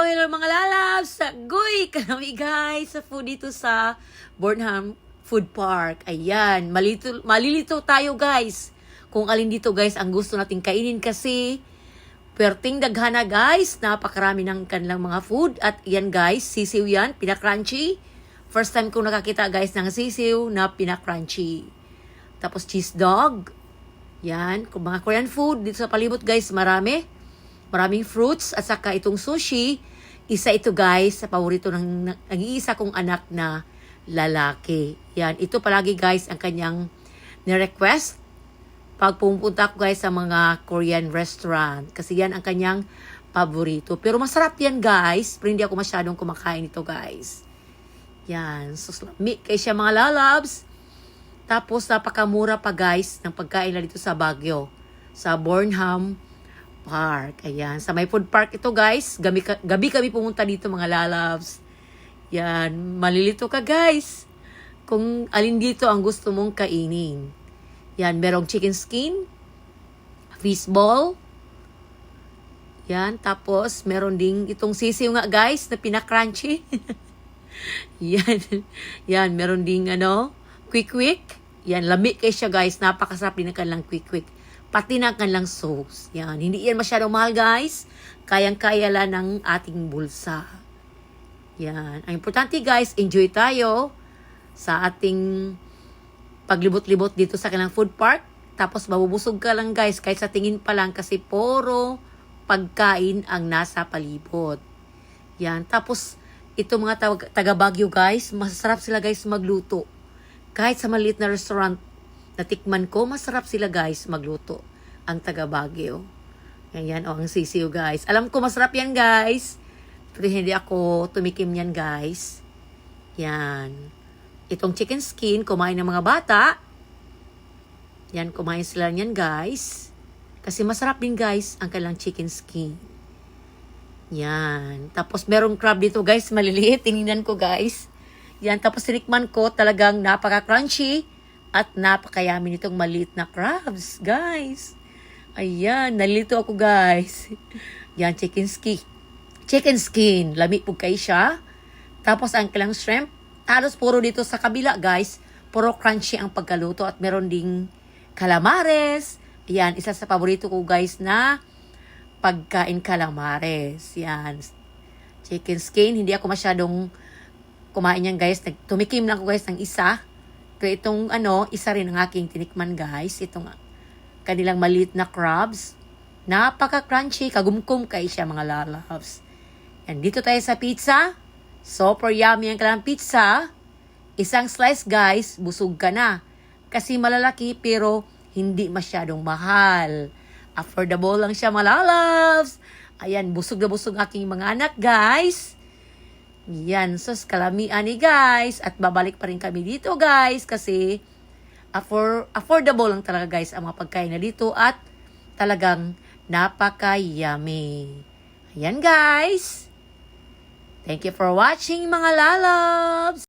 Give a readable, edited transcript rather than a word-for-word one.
Hello mga lalabs! Goy! Kami guys sa food dito sa Burnham Food Park. Ayan, malilito tayo guys. Kung alin dito guys ang gusto nating kainin kasi perting daghana guys. Napakarami ng kanilang mga food. At yan guys, sisiw yan, pinakrunchy. First time kong nakakita guys ng sisiw na pinakrunchy. Tapos cheese dog. Yan, kung mga Korean food dito sa palibot guys, maraming fruits at saka itong sushi. Isa ito guys sa paborito ng nag-iisa kong anak na lalaki. Yan, ito palagi guys ang kanyang ni-request pag pumunta ko guys sa mga Korean restaurant. Kasi yan ang kanyang paborito. Pero masarap yan guys. Pero hindi ako masyadong kumakain ito guys. Yan, so lamig kay siya mga lalabs. Tapos napakamura pa guys ng pagkain na dito sa Baguio. Sa Burnham Park. Ayan. Sa may food park ito guys. Gabi kami pumunta dito mga lalabs. Yan. Malilito ka guys. Kung alin dito ang gusto mong kainin. Yan. Merong chicken skin. Fishball. Yan. Tapos meron ding itong sisiw nga guys na pinakrunchy. Yan. Yan. Meron ding quick. Yan. Lamig kayo siya guys. Napakasarap din ang kanilang quick. Pati na kanilang sauce. Yan. Hindi yan masyadong mahal guys. Kayang-kaya lang ng ating bulsa. Yan. Ang importante guys, enjoy tayo sa ating paglibot-libot dito sa kanilang food park. Tapos mabubusog ka lang guys kahit sa tingin pa lang kasi puro pagkain ang nasa palibot. Yan. Tapos ito mga taga Baguio guys, masarap sila guys magluto. Kahit sa maliit na restaurant, natikman ko, masarap sila guys magluto. Ang taga Baguio. Yan, ang sisiw guys. Alam ko masarap yan guys. Pero hindi ako tumikim yan guys. Yan. Itong chicken skin, kumain ng mga bata. Yan, kumain sila yan guys. Kasi masarap din guys ang kailang chicken skin. Yan. Tapos merong crab dito guys, maliliit. Tinignan ko guys. Yan, tapos tinikman ko talagang napaka-crunchy. At napakayamin itong maliit na crabs, guys. Ayan, nalito ako, guys. Yan, chicken skin. Chicken skin. Lami po kayo siya. Tapos ang kilang shrimp. Halos puro dito sa kabila, guys. Puro crunchy ang pagkaluto. At meron ding calamares. Ayan, isa sa paborito ko, guys, na pagkain calamares. Yan. Chicken skin. Hindi ako masyadong kumain yan, guys. Tumikim lang ako, guys, ng isa. Pero itong isa rin ang aking tinikman guys. Itong kanilang maliit na crabs. Napaka-crunchy. Kagumkum kayo siya mga lalabs. Yan, dito tayo sa pizza. Super yummy ang kanilang pizza. Isang slice guys, busog ka na. Kasi malalaki pero hindi masyadong mahal. Affordable lang siya mga lalabs. Ayan, busog na busog aking mga anak guys. Yan, so kalamian ni guys. At babalik pa rin kami dito guys. Kasi affordable lang talaga guys ang mga pagkain na dito. At talagang napaka-yummy. Ayan guys. Thank you for watching mga lalabs.